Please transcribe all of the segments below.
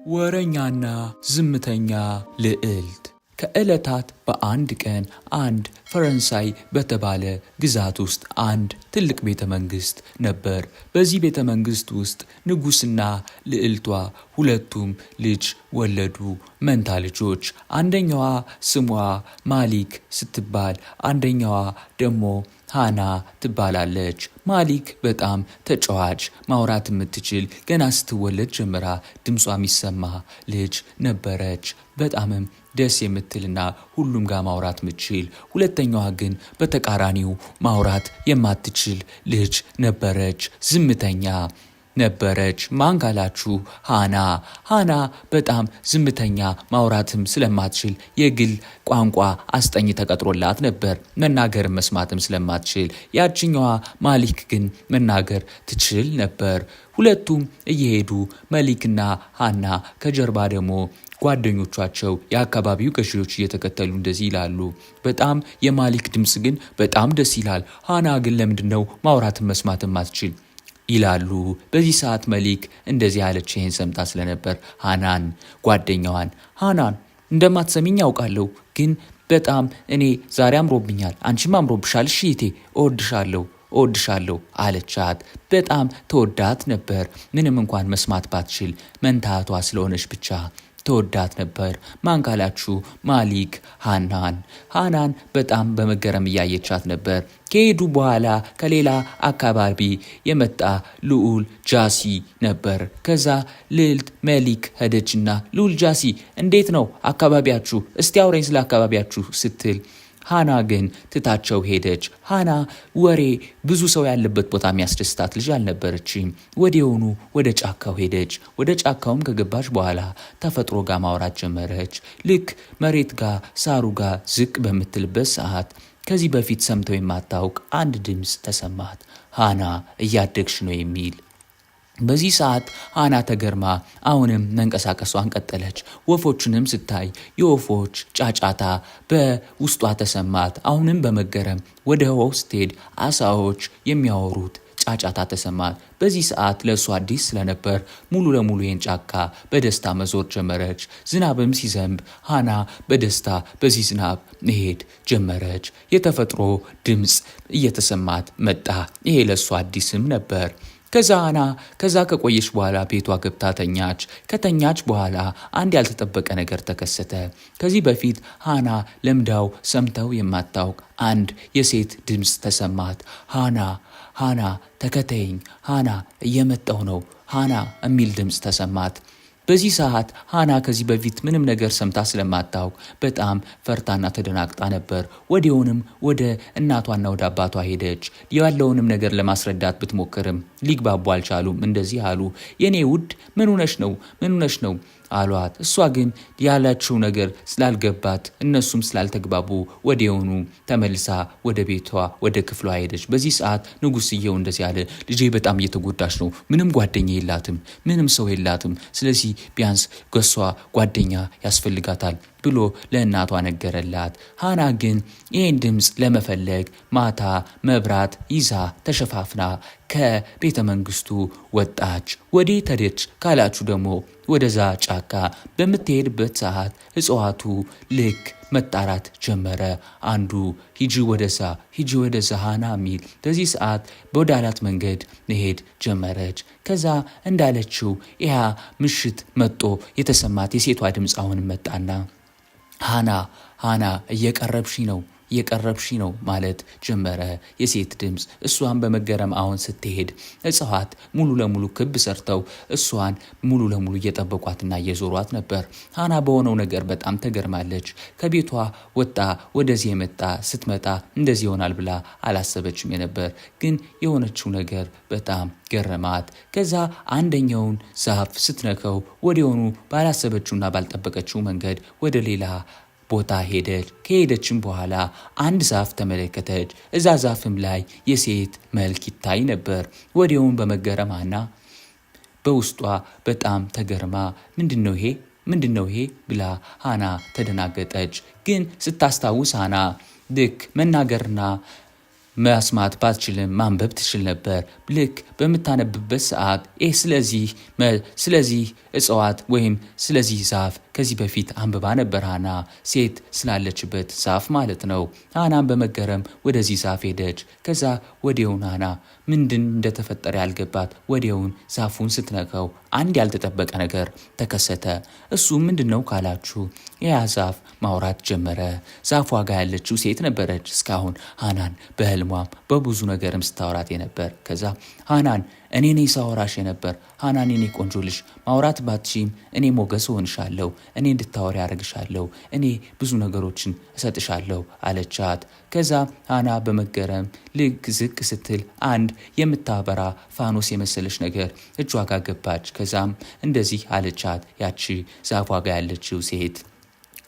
ወረኛና ዝምተኛ ልዕልት። ከዕለታት በአንድ ቀን አንድ ፈረንሳይ በተባለ ግዛት ውስጥ አንድ ትልቅ ቤተ መንግስት ነበር። በዚህ ቤተ መንግስት ውስጥ ንጉስና ልዕልቷ ሁለቱም ልጅ ወለዱ፣ መንታ ልጆች። አንደኛዋ ስሟ ማሊክ ስትባል አንደኛዋ ደግሞ ሃና ትባላለች። ማሊክ በጣም ተጫዋች፣ ማውራት የምትችል ገና ስትወለድ ጀምራ ድምጿ የሚሰማ ልጅ ነበረች። በጣምም ደስ የምትልና ሁሉም ጋር ማውራት ምትችል። ሁለተኛዋ ግን በተቃራኒው ማውራት የማትችል ልጅ ነበረች፣ ዝምተኛ ነበረች። ማን ካላችሁ ሃና በጣም ዝምተኛ፣ ማውራትም ስለማትችል የግል ቋንቋ አስጠኝ ተቀጥሮላት ነበር፣ መናገር መስማትም ስለማትችል። ያችኛዋ ማሊክ ግን መናገር ትችል ነበር። ሁለቱም እየሄዱ መሊክና ሃና ከጀርባ ደግሞ ጓደኞቻቸው የአካባቢው ገዢዎች እየተከተሉ እንደዚህ ይላሉ። በጣም የማሊክ ድምጽ ግን በጣም ደስ ይላል። ሃና ግን ለምንድነው ማውራትን መስማትን ማትችል ይላሉ። በዚህ ሰዓት መሊክ እንደዚህ ያለች ይሄን ሰምታ ስለነበር ሃናን ጓደኛዋን ሃናን እንደማትሰሚኝ ያውቃለሁ፣ ግን በጣም እኔ ዛሬ አምሮብኛል፣ አንቺም አምሮብሻል፣ እሺ እቴ እወድሻለሁ አለቻት። በጣም ተወዳት ነበር። ምንም እንኳን መስማት ባትችል መንታቷ ስለሆነች ብቻ ተወዳት ነበር። ማን ካላችሁ ማሊክ ሃናን በጣም በመገረም እያየቻት ነበር። ከሄዱ በኋላ ከሌላ አካባቢ የመጣ ልዑል ጃሲ ነበር። ከዛ ልዕልት መሊክ ሄደችና ልዑል ጃሲ እንዴት ነው አካባቢያችሁ? እስቲ አውረኝ ስለ አካባቢያችሁ ስትል ሃና ግን ትታቸው ሄደች። ሃና ወሬ ብዙ ሰው ያለበት ቦታ የሚያስደስታት ልጅ አልነበረችም። ወዲያውኑ ወደ ጫካው ሄደች። ወደ ጫካውም ከገባች በኋላ ተፈጥሮ ጋር ማውራት ጀመረች። ልክ መሬት ጋር ሳሩ ጋር ዝቅ በምትልበት ሰዓት ከዚህ በፊት ሰምተው የማታውቅ አንድ ድምፅ ተሰማት። ሃና እያደግሽ ነው የሚል። በዚህ ሰዓት ሃና ተገርማ አሁንም መንቀሳቀሷን ቀጠለች። ወፎቹንም ስታይ የወፎች ጫጫታ በውስጧ ተሰማት። አሁንም በመገረም ወደ ውሃው ስትሄድ አሳዎች የሚያወሩት ጫጫታ ተሰማት። በዚህ ሰዓት ለእሷ አዲስ ስለነበር ሙሉ ለሙሉ ይህን ጫካ በደስታ መዞር ጀመረች። ዝናብም ሲዘንብ ሃና በደስታ በዚህ ዝናብ መሄድ ጀመረች። የተፈጥሮ ድምፅ እየተሰማት መጣ። ይሄ ለእሷ አዲስም ነበር። ከዛ ከቆየች በኋላ ቤቷ ገብታ ተኛች። ከተኛች በኋላ አንድ ያልተጠበቀ ነገር ተከሰተ። ከዚህ በፊት ሃና ለምዳው ሰምተው የማታውቅ አንድ የሴት ድምፅ ተሰማት። ሃና ተከተይኝ፣ ሃና እየመጣው ነው፣ ሃና የሚል ድምፅ ተሰማት። በዚህ ሰዓት ሃና ከዚህ በፊት ምንም ነገር ሰምታ ስለማታውቅ በጣም ፈርታና ተደናግጣ ነበር። ወዲያውንም ወደ እናቷና ወደ አባቷ ሄደች። ያለውንም ነገር ለማስረዳት ብትሞክርም ሊግባቡ አልቻሉም። እንደዚህ አሉ፣ የኔ ውድ ምን ሆነሽ ነው አሏት። እሷ ግን ያላቸው ነገር ስላልገባት እነሱም ስላልተግባቡ ወዲያውኑ ተመልሳ ወደ ቤቷ ወደ ክፍሏ ሄደች። በዚህ ሰዓት ንጉስየው እንደዚህ አለ፣ ልጄ በጣም እየተጎዳች ነው፣ ምንም ጓደኛ የላትም፣ ምንም ሰው የላትም፣ ስለዚህ ቢያንስ ገሷ ጓደኛ ያስፈልጋታል ብሎ ለእናቷ ነገረላት። ሃና ግን ይህን ድምፅ ለመፈለግ ማታ መብራት ይዛ ተሸፋፍና ከቤተ መንግስቱ ወጣች። ወዴት ሄደች ካላችሁ ደግሞ ወደዛ ጫካ በምትሄድበት ሰዓት እጽዋቱ ልክ መጣራት ጀመረ። አንዱ ሂጂ ወደዛ ሃና ሚል። በዚህ ሰዓት በወዳላት መንገድ መሄድ ጀመረች። ከዛ እንዳለችው ያ ምሽት መጦ የተሰማት የሴቷ ድምፅ አሁን መጣና ሃና እየቀረብሽ ነው ማለት ጀመረ የሴት ድምፅ። እሷን በመገረም አሁን ስትሄድ እጽዋት ሙሉ ለሙሉ ክብ ሰርተው እሷን ሙሉ ለሙሉ እየጠበቋትና እየዞሯት ነበር። ሃና በሆነው ነገር በጣም ተገርማለች። ከቤቷ ወጣ ወደዚህ ስትመጣ እንደዚህ ይሆናል ብላ አላሰበችም የነበር፣ ግን የሆነችው ነገር በጣም ገረማት። ከዛ አንደኛውን ዛፍ ስትነከው ወዲያውኑ ባላሰበችውና ባልጠበቀችው መንገድ ወደ ሌላ ቦታ ሄደች። ከሄደችም በኋላ አንድ ዛፍ ተመለከተች። እዛ ዛፍም ላይ የሴት መልክ ይታይ ነበር። ወዲያውኑ በመገረም ሃና በውስጧ በጣም ተገርማ ምንድነው ይሄ ብላ ሃና ተደናገጠች። ግን ስታስታውስ ሃና ልክ መናገርና መስማት ባትችልም ማንበብ ትችል ነበር። ልክ በምታነብበት ሰዓት ስለዚህ እጽዋት ወይም ስለዚህ ዛፍ ከዚህ በፊት አንብባ ነበር ሃና፣ ሴት ስላለችበት ዛፍ ማለት ነው። ሃናም በመገረም ወደዚህ ዛፍ ሄደች። ከዛ ወዲያውን ሃና ምንድን እንደተፈጠረ ያልገባት ወዲያውን ዛፉን ስትነካው አንድ ያልተጠበቀ ነገር ተከሰተ። እሱ ምንድነው ካላችሁ ያ ዛፍ ማውራት ጀመረ። ዛፏ ጋር ያለችው ሴት ነበረች እስካሁን ሃናን በህልሟም በብዙ ነገርም ስታወራት የነበር። ከዛ ሃናን እኔ ነኝ ሳወራሽ የነበር፣ ሃናን እኔ ቆንጆ ልጅ ማውራት ባትሺም እኔ ሞገስ ሆንሻለሁ፣ እኔ እንድታወሪ ያደርግሻለሁ፣ እኔ ብዙ ነገሮችን እሰጥሻለሁ አለቻት። ከዛ ሃና በመገረም ልክ ዝቅ ስትል አንድ የምታበራ ፋኖስ የመሰለች ነገር እጇ ጋር ገባች። ከዛም እንደዚህ አለቻት ያቺ ዛፏ ጋር ያለችው ሴት፣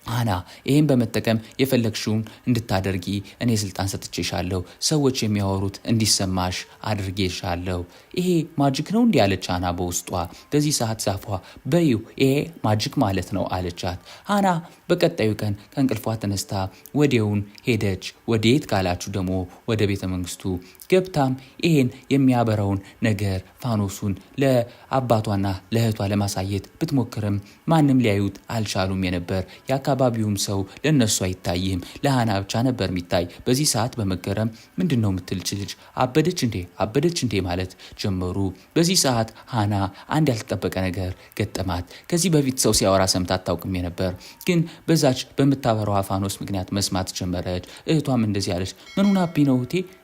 ሃና ይሄን በመጠቀም የፈለግሽውን እንድታደርጊ እኔ ስልጣን ሰጥቼሻለሁ፣ ሰዎች የሚያወሩት እንዲሰማሽ አድርጌሻለሁ። ይሄ ማጂክ ነው እንዲህ አለች ሃና በውስጧ። በዚህ ሰዓት ዛፏ በዩ ይሄ ማጂክ ማለት ነው አለቻት። ሃና በቀጣዩ ቀን ከእንቅልፏ ተነስታ ወዲያውን ሄደች። ወዴት ካላችሁ ደግሞ ወደ ቤተ መንግስቱ ገብታም ይሄን የሚያበራውን ነገር ፋኖሱን ለአባቷና ለእህቷ ለማሳየት ብትሞክርም ማንም ሊያዩት አልቻሉም የነበር። የአካባቢውም ሰው ለነሱ አይታይም፣ ለሃና ብቻ ነበር የሚታይ። በዚህ ሰዓት በመገረም ምንድነው የምትልች ልጅ አበደች እንዴ ማለት ጀመሩ። በዚህ ሰዓት ሃና አንድ ያልተጠበቀ ነገር ገጠማት። ከዚህ በፊት ሰው ሲያወራ ሰምታ አታውቅም የነበር፣ ግን በዛች በምታበራው ፋኖስ ምክንያት መስማት ጀመረች። እህቷም እንደዚህ አለች፣ ምን ሆናብኝ ነው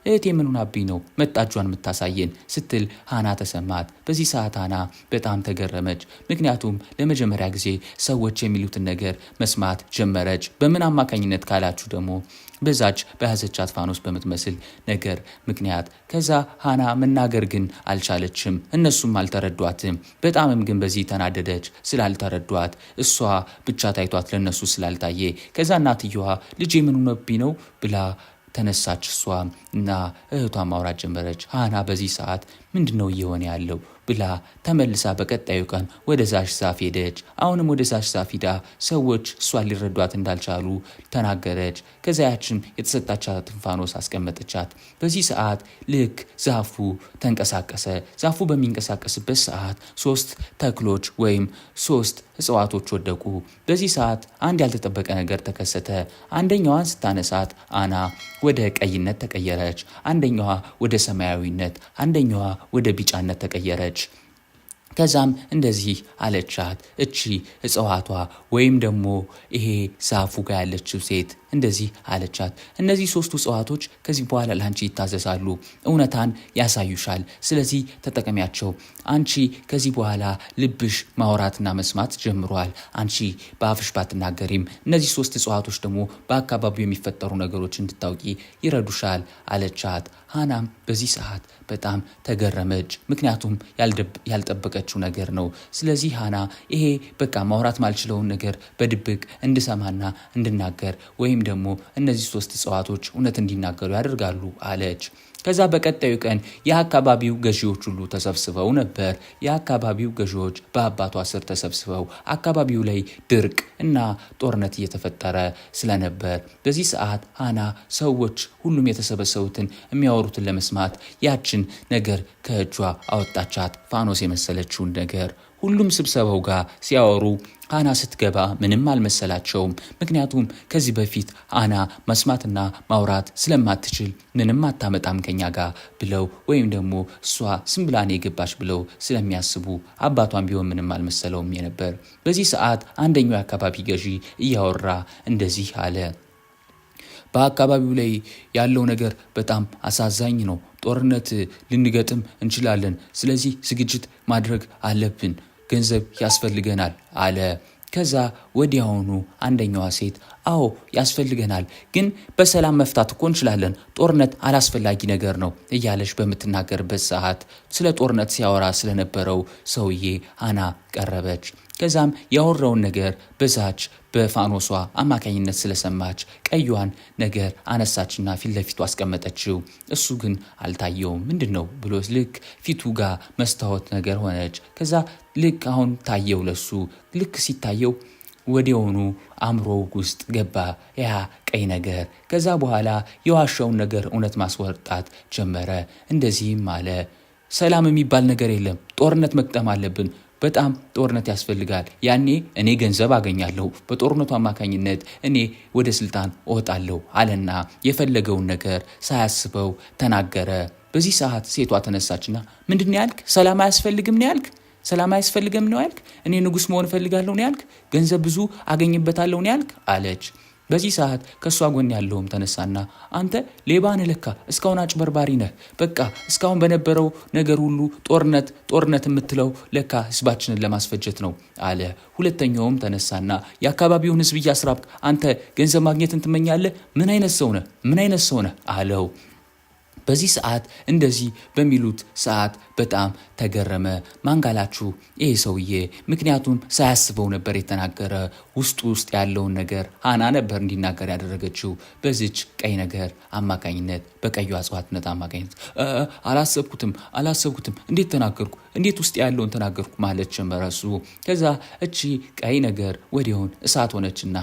እህቴ ምን ሆናብኝ ነው መጣጇን የምታሳየን ስትል ሃና ተሰማት። በዚህ ሰዓት ሃና በጣም ተገረመች። ምክንያቱም ለመጀመሪያ ጊዜ ሰዎች የሚሉትን ነገር መስማት ጀመረች። በምን አማካኝነት ካላችሁ ደግሞ በዛች በያዘቻት ፋኖስ በምትመስል ነገር ምክንያት። ከዛ ሃና መናገር ግን አልቻለችም፣ እነሱም አልተረዷትም። በጣምም ግን በዚህ ተናደደች ስላልተረዷት፣ እሷ ብቻ ታይቷት ለነሱ ስላልታየ። ከዛ እናትየዋ ልጄ ምን ሆነብኝ ነው ብላ ተነሳች። እሷ እና እህቷ ማውራት ጀመረች። ሃና በዚህ ሰዓት ምንድነው እየሆነ ያለው ብላ ተመልሳ በቀጣዩ ቀን ወደ ዛሽ ዛፍ ሄደች። አሁንም ወደ ዛሽ ዛፍ ሂዳ ሰዎች እሷን ሊረዷት እንዳልቻሉ ተናገረች። ከዛያችን የተሰጣቻትን ፋኖስ አስቀመጠቻት። በዚህ ሰዓት ልክ ዛፉ ተንቀሳቀሰ። ዛፉ በሚንቀሳቀስበት ሰዓት 3 ተክሎች ወይም 3 እጽዋቶች ወደቁ። በዚህ ሰዓት አንድ ያልተጠበቀ ነገር ተከሰተ። አንደኛዋን ስታነሳት ሃና ወደ ቀይነት ተቀየረች፣ አንደኛዋ ወደ ሰማያዊነት፣ አንደኛዋ ወደ ቢጫነት ተቀየረች። ከዛም እንደዚህ አለቻት፣ እቺ እጽዋቷ ወይም ደግሞ ይሄ ዛፉ ጋር ያለችው ሴት እንደዚህ አለቻት፣ እነዚህ 3 እጽዋቶች ከዚህ በኋላ ለአንቺ ይታዘዛሉ፣ እውነታን ያሳዩሻል። ስለዚህ ተጠቀሚያቸው። አንቺ ከዚህ በኋላ ልብሽ ማውራትና መስማት ጀምሯል። አንቺ በአፍሽ ባትናገሪም እነዚህ 3 እጽዋቶች ደግሞ በአካባቢው የሚፈጠሩ ነገሮች እንድታውቂ ይረዱሻል አለቻት። ሃናም በዚህ ሰዓት በጣም ተገረመች፣ ምክንያቱም ያልጠበቀችው ነገር ነው። ስለዚህ ሃና ይሄ በቃ ማውራት ማልችለውን ነገር በድብቅ እንድሰማና እንድናገር ወይም ደግሞ እነዚህ 3 እጽዋቶች እውነት እንዲናገሩ ያደርጋሉ አለች። ከዛ በቀጣዩ ቀን የአካባቢው ገዢዎች ሁሉ ተሰብስበው ነበር። የአካባቢው ገዢዎች በአባቷ ስር ተሰብስበው አካባቢው ላይ ድርቅ እና ጦርነት እየተፈጠረ ስለነበር በዚህ ሰዓት ሃና ሰዎች ሁሉም የተሰበሰቡትን የሚያወሩትን ለመስማት ያችን ነገር ከእጇ አወጣቻት፣ ፋኖስ የመሰለችውን ነገር። ሁሉም ስብሰባው ጋር ሲያወሩ ሃና ስትገባ ምንም አልመሰላቸውም። ምክንያቱም ከዚህ በፊት ሃና መስማትና ማውራት ስለማትችል ምንም አታመጣም ከኛ ጋር ብለው ወይም ደግሞ እሷ ስም ብላ ነው የገባች ብለው ስለሚያስቡ አባቷን ቢሆን ምንም አልመሰለውም የነበር። በዚህ ሰዓት አንደኛው የአካባቢ ገዢ እያወራ እንደዚህ አለ፣ በአካባቢው ላይ ያለው ነገር በጣም አሳዛኝ ነው። ጦርነት ልንገጥም እንችላለን። ስለዚህ ዝግጅት ማድረግ አለብን። ገንዘብ ያስፈልገናል አለ። ከዛ ወዲያውኑ አንደኛዋ ሴት አዎ ያስፈልገናል፣ ግን በሰላም መፍታት እኮ እንችላለን፣ ጦርነት አላስፈላጊ ነገር ነው እያለች በምትናገርበት ሰዓት ስለ ጦርነት ሲያወራ ስለነበረው ሰውዬ ሃና ቀረበች። ከዛም ያወራውን ነገር በዛች በፋኖሷ አማካኝነት ስለሰማች ቀዩን ነገር አነሳችና ፊት ለፊቱ አስቀመጠችው። እሱ ግን አልታየውም። ምንድነው ብሎ ልክ ፊቱ ጋር መስታወት ነገር ሆነች። ከዛ ልክ አሁን ታየው ለሱ። ልክ ሲታየው ወዲያውኑ አእምሮ ውስጥ ገባ ያ ቀይ ነገር። ከዛ በኋላ የዋሻውን ነገር እውነት ማስወጣት ጀመረ። እንደዚህም አለ፣ ሰላም የሚባል ነገር የለም፣ ጦርነት መቅጠም አለብን፣ በጣም ጦርነት ያስፈልጋል። ያኔ እኔ ገንዘብ አገኛለሁ፣ በጦርነቱ አማካኝነት እኔ ወደ ስልጣን እወጣለሁ አለና የፈለገውን ነገር ሳያስበው ተናገረ። በዚህ ሰዓት ሴቷ ተነሳችና ምንድን ነው ያልክ? ሰላም አያስፈልግም ነው ያልክ? ሰላም አያስፈልግም ነው ያልክ? እኔ ንጉሥ መሆን እፈልጋለሁ ነው ያልክ? ገንዘብ ብዙ አገኝበታለሁ ነው ያልክ አለች። በዚህ ሰዓት ከእሷ ጎን ያለውም ተነሳና አንተ ሌባ ነህ ለካ፣ እስካሁን አጭበርባሪ ነህ፣ በቃ እስካሁን በነበረው ነገር ሁሉ ጦርነት የምትለው ለካ ህዝባችንን ለማስፈጀት ነው አለ። ሁለተኛውም ተነሳና የአካባቢውን ህዝብ እያስራብክ አንተ ገንዘብ ማግኘትን ትመኛለህ? ምን አይነት ሰው ነህ አለው። በዚህ ሰዓት እንደዚህ በሚሉት ሰዓት በጣም ተገረመ። ማንጋላችሁ ይሄ ሰውዬ ምክንያቱም ሳያስበው ነበር የተናገረ። ውስጥ ያለውን ነገር ሃና ነበር እንዲናገር ያደረገችው በዚች ቀይ ነገር አማካኝነት፣ በቀዩ እጽዋትነት አማካኝነት። አላሰብኩትም እንዴት ተናገርኩ? እንዴት ውስጥ ያለውን ተናገርኩ ማለት ጀመረ እሱ። ከዛ እቺ ቀይ ነገር ወዲያውን እሳት ሆነችና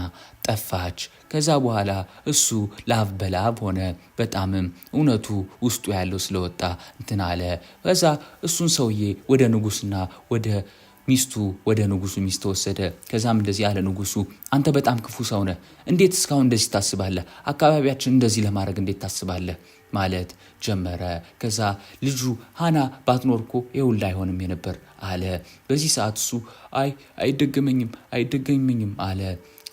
ጠፋች። ከዛ በኋላ እሱ ላብ በላብ ሆነ። በጣምም እውነቱ ውስጡ ያለው ስለወጣ እንትን አለ። ከዛ እሱን ሰውዬ ወደ ንጉስና ወደ ንጉሱ ሚስት ወሰደ። ከዛም እንደዚህ ያለ ንጉሱ አንተ በጣም ክፉ ሰው ነህ፣ እንዴት እስካሁን እንደዚህ ታስባለህ? አካባቢያችን እንደዚህ ለማድረግ እንዴት ታስባለህ ማለት ጀመረ። ከዛ ልጁ ሃና ባትኖር እኮ ይኸውልህ አይሆንም የነበር አለ። በዚህ ሰዓት እሱ አይደገመኝም አለ።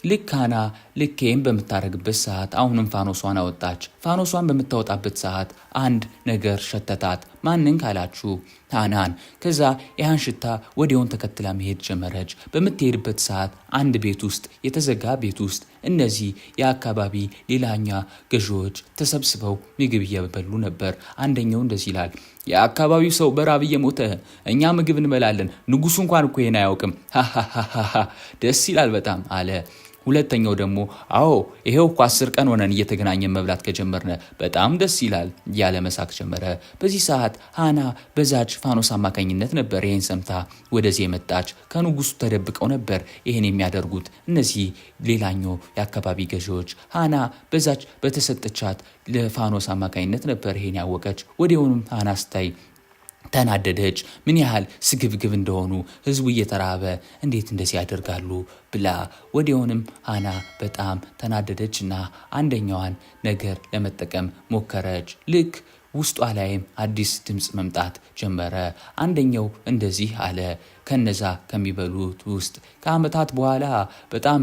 ልክ ሃና ልኬም በምታረግበት ሰዓት አሁንም ፋኖሷን አወጣች። ፋኖሷን በምታወጣበት ሰዓት አንድ ነገር ሸተታት። ማንን ካላችሁ ሃናን። ከዛ ያን ሽታ ወዲያውን ተከትላ መሄድ ጀመረች። በምትሄድበት ሰዓት አንድ ቤት ውስጥ የተዘጋ ቤት ውስጥ እነዚህ የአካባቢ ሌላኛ ገዢዎች ተሰብስበው ምግብ እየበሉ ነበር። አንደኛው እንደዚህ ይላል፣ የአካባቢው ሰው በራብ እየሞተ እኛ ምግብ እንበላለን፣ ንጉሱ እንኳን እኮ ይሄን አያውቅም፣ ደስ ይላል በጣም አለ። ሁለተኛው ደግሞ አዎ ይሄው እኮ 10 ቀን ሆነን እየተገናኘን መብላት ከጀመርነ በጣም ደስ ይላል ያለ መሳቅ ጀመረ። በዚህ ሰዓት ሃና በዛች ፋኖስ አማካኝነት ነበር ይሄን ሰምታ ወደዚህ የመጣች። ከንጉሱ ተደብቀው ነበር ይሄን የሚያደርጉት እነዚህ ሌላኛው የአካባቢ ገዢዎች። ሃና በዛች በተሰጠቻት ለፋኖስ አማካኝነት ነበር ይሄን ያወቀች። ወዲያውኑም ሃና ስታይ ተናደደች። ምን ያህል ስግብግብ እንደሆኑ ህዝቡ እየተራበ እንዴት እንደዚህ ያደርጋሉ ብላ ወዲያውንም ሃና በጣም ተናደደችና አንደኛዋን ነገር ለመጠቀም ሞከረች። ልክ ውስጧ ላይም አዲስ ድምፅ መምጣት ጀመረ። አንደኛው እንደዚህ አለ፣ ከነዛ ከሚበሉት ውስጥ ከዓመታት በኋላ በጣም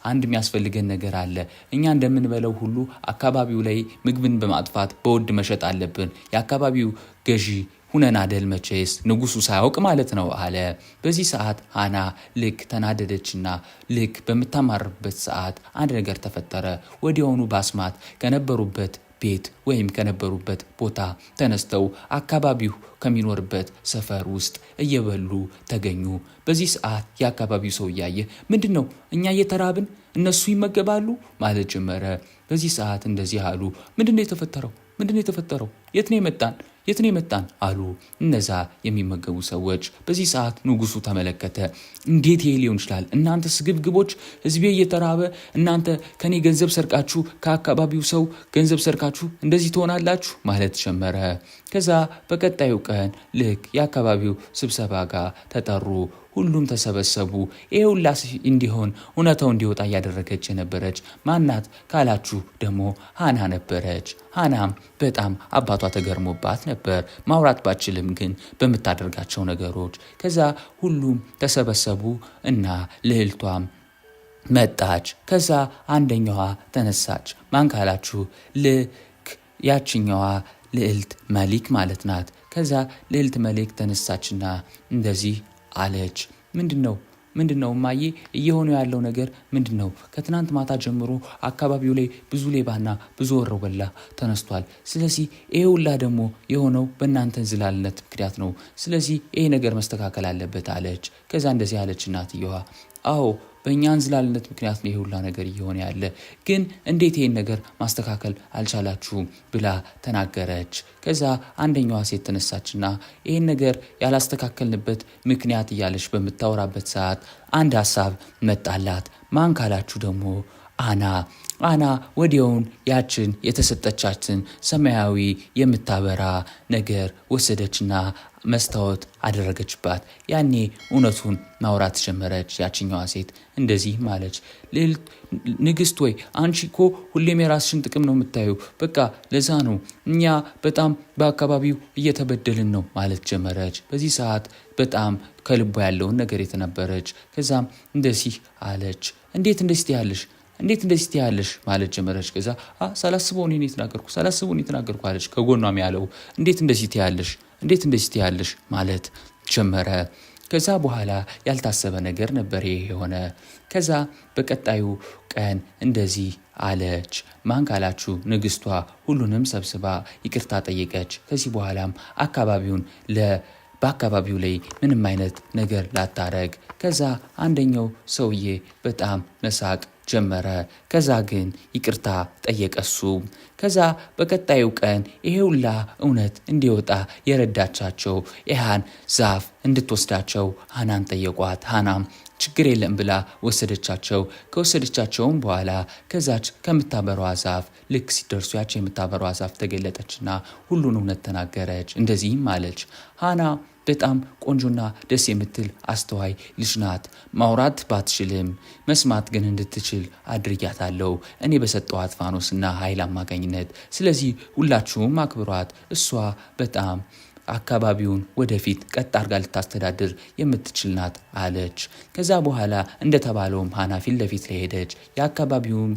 አንድ የሚያስፈልገን ነገር አለ። እኛ እንደምንበለው ሁሉ አካባቢው ላይ ምግብን በማጥፋት በውድ መሸጥ አለብን። የአካባቢው ገዢ ሁነን አደል መቼስ ንጉሱ ሳያውቅ ማለት ነው አለ። በዚህ ሰዓት ሃና ልክ ተናደደችና ልክ በምታማርበት ሰዓት አንድ ነገር ተፈጠረ። ወዲያውኑ ባስማት ከነበሩበት ቤት ወይም ከነበሩበት ቦታ ተነስተው አካባቢው ከሚኖርበት ሰፈር ውስጥ እየበሉ ተገኙ። በዚህ ሰዓት የአካባቢው ሰው እያየ ምንድነው እኛ እየተራብን እነሱ ይመገባሉ ማለት ጀመረ። በዚህ ሰዓት እንደዚህ አሉ፣ ምንድነው የተፈጠረው? የት ነው የመጣን አሉ እነዛ የሚመገቡ ሰዎች። በዚህ ሰዓት ንጉሱ ተመለከተ። እንዴት ይሄ ሊሆን ይችላል? እናንተ ስግብግቦች፣ ህዝቤ እየተራበ እናንተ ከኔ ገንዘብ ሰርቃችሁ፣ ከአካባቢው ሰው ገንዘብ ሰርቃችሁ እንደዚህ ትሆናላችሁ ማለት ጀመረ። ከዛ በቀጣዩ ቀን ልክ የአካባቢው ስብሰባ ጋር ተጠሩ። ሁሉም ተሰበሰቡ። ይሄ ሁላ እንዲሆን እውነታው እንዲወጣ እያደረገች የነበረች ማናት ካላችሁ ደግሞ ሃና ነበረች። ሃናም በጣም አባቷ ተገርሞባት ነበር፣ ማውራት ባችልም ግን በምታደርጋቸው ነገሮች። ከዛ ሁሉም ተሰበሰቡ እና ልዕልቷም መጣች። ከዛ አንደኛዋ ተነሳች። ማን ካላችሁ ልክ ያችኛዋ ልዕልት መሊክ ማለት ናት። ከዛ ልዕልት መሊክ ተነሳችና እንደዚህ አለች፣ ምንድነው ማዬ እየሆነ ያለው ነገር ምንድነው? ከትናንት ማታ ጀምሮ አካባቢው ላይ ብዙ ሌባና ብዙ ወሮበላ ተነስቷል። ስለዚህ ይሄ ሁላ ደግሞ የሆነው በእናንተ እንዝላልነት ምክንያት ነው። ስለዚህ ይሄ ነገር መስተካከል አለበት አለች። ከዛ እንደዚህ አለች እናትየዋ፣ አዎ በእኛ እንዝላልነት ምክንያት ነው ይሁላ ነገር እየሆነ ያለ። ግን እንዴት ይሄን ነገር ማስተካከል አልቻላችሁም ብላ ተናገረች። ከዛ አንደኛዋ ሴት ተነሳችና ይሄን ነገር ያላስተካከልንበት ምክንያት እያለች በምታወራበት ሰዓት አንድ ሐሳብ መጣላት። ማን ካላችሁ ደግሞ አና ወዲያውን ያችን የተሰጠቻትን ሰማያዊ የምታበራ ነገር ወሰደችና መስታወት አደረገችባት። ያኔ እውነቱን ማውራት ጀመረች። ያችኛዋ ሴት እንደዚህ ማለች፣ ንግስት ወይ አንቺ እኮ ሁሌም የራስሽን ጥቅም ነው የምታዩ። በቃ ለዛ ነው እኛ በጣም በአካባቢው እየተበደልን ነው ማለት ጀመረች። በዚህ ሰዓት በጣም ከልቧ ያለውን ነገር የተነበረች። ከዛም እንደዚህ አለች፣ እንዴት እንደዚህ ያለሽ ማለት ጀመረች። ከዛ ሳላስበው እኔ የተናገርኩ አለች። ከጎኗም ያለው እንዴት እንደዚህ ያለሽ ማለት ጀመረ። ከዛ በኋላ ያልታሰበ ነገር ነበር ይሄ የሆነ። ከዛ በቀጣዩ ቀን እንደዚህ አለች። ማን ካላችሁ ንግስቷ ሁሉንም ሰብስባ ይቅርታ ጠየቀች። ከዚህ በኋላም በአካባቢው ላይ ምንም አይነት ነገር ላታረግ። ከዛ አንደኛው ሰውዬ በጣም መሳቅ ጀመረ። ከዛ ግን ይቅርታ ጠየቀሱ። ከዛ በቀጣዩ ቀን ይሄ ሁላ እውነት እንዲወጣ የረዳቻቸው ይሃን ዛፍ እንድትወስዳቸው ሃናን ጠየቋት። ሃናም ችግር የለም ብላ ወሰደቻቸው። ከወሰደቻቸውም በኋላ ከዛች ከምታበሯ ዛፍ ልክ ሲደርሱ ያች የምታበሯ ዛፍ ተገለጠችና ሁሉን እውነት ተናገረች። እንደዚህም አለች፣ ሃና በጣም ቆንጆና ደስ የምትል አስተዋይ ልጅ ናት። ማውራት ባትችልም መስማት ግን እንድትችል አድርጊያታለሁ እኔ በሰጠኋት ፋኖስና ኃይል አማካኝነት። ስለዚህ ሁላችሁም አክብሯት። እሷ በጣም አካባቢውን ወደፊት ቀጥ አድርጋ ልታስተዳድር የምትችል ናት አለች። ከዛ በኋላ እንደተባለውም ሃና ፊት ለፊት ላይ ሄደች። የአካባቢውም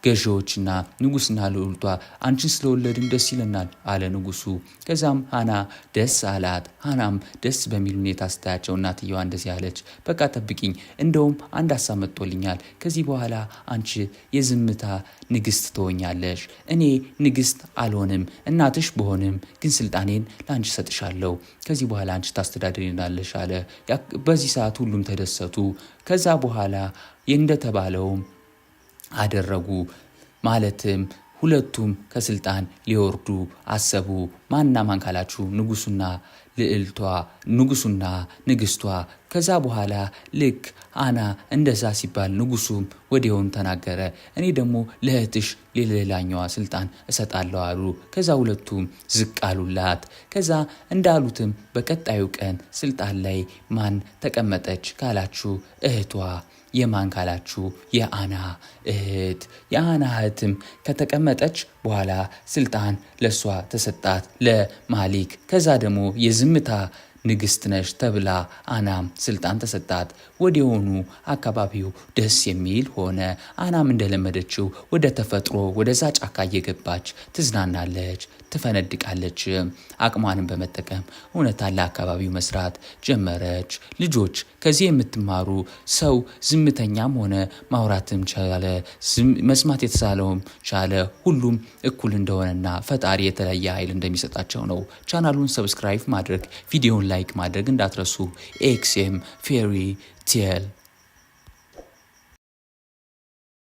ገዢዎችና ንጉስና ልዑልቷ አንቺን ስለወለድን ደስ ይለናል አለ ንጉሱ። ከዛም ሃና ደስ አላት። ሃናም ደስ በሚል ሁኔታ ስታያቸው እናትየዋ እንደዚህ አለች፣ በቃ ጠብቂኝ፣ እንደውም አንድ ሀሳብ መጥቶልኛል። ከዚህ በኋላ አንቺ የዝምታ ንግስት ትሆኛለሽ። እኔ ንግስት አልሆንም፣ እናትሽ ብሆንም ግን ስልጣኔን ለአንቺ ሰጥሻለሁ። ከዚህ በኋላ አንቺ ታስተዳድሪናለሽ አለ። በዚህ ሰዓት ሁሉም ተደሰቱ። ከዛ በኋላ እንደተባለውም አደረጉ። ማለትም ሁለቱም ከስልጣን ሊወርዱ አሰቡ። ማን ካላችሁ ንጉሱና ንግስቷ። ከዛ በኋላ ልክ ሃና እንደዛ ሲባል ንጉሱም ወዲያውኑ ተናገረ፣ እኔ ደግሞ ለእህትሽ ሌላኛዋ ስልጣን እሰጣለሁ አሉ። ከዛ ሁለቱም ዝቅ አሉላት። ከዛ እንዳሉትም በቀጣዩ ቀን ስልጣን ላይ ማን ተቀመጠች ካላችሁ እህቷ። የማን ካላችሁ የሃና እህት። የሃና እህትም ከተቀመጠች በኋላ ስልጣን ለሷ ተሰጣት ለማሊክ። ከዛ ደግሞ የዝምታ ንግስት ነሽ ተብላ ሃናም ስልጣን ተሰጣት። ወዲያውኑ አካባቢው ደስ የሚል ሆነ። ሃናም እንደለመደችው ወደ ተፈጥሮ ወደዛ ጫካ እየገባች ትዝናናለች፣ ትፈነድቃለች። አቅሟንም በመጠቀም እውነታን ለአካባቢው መስራት ጀመረች። ልጆች ከዚህ የምትማሩ ሰው ዝምተኛም ሆነ ማውራትም ቻለ፣ መስማት የተሳለውም ቻለ፣ ሁሉም እኩል እንደሆነና ፈጣሪ የተለየ ኃይል እንደሚሰጣቸው ነው። ቻናሉን ሰብስክራይብ ማድረግ፣ ቪዲዮን ላይክ ማድረግ እንዳትረሱ። ኤክስኤም ፌሪ ቴል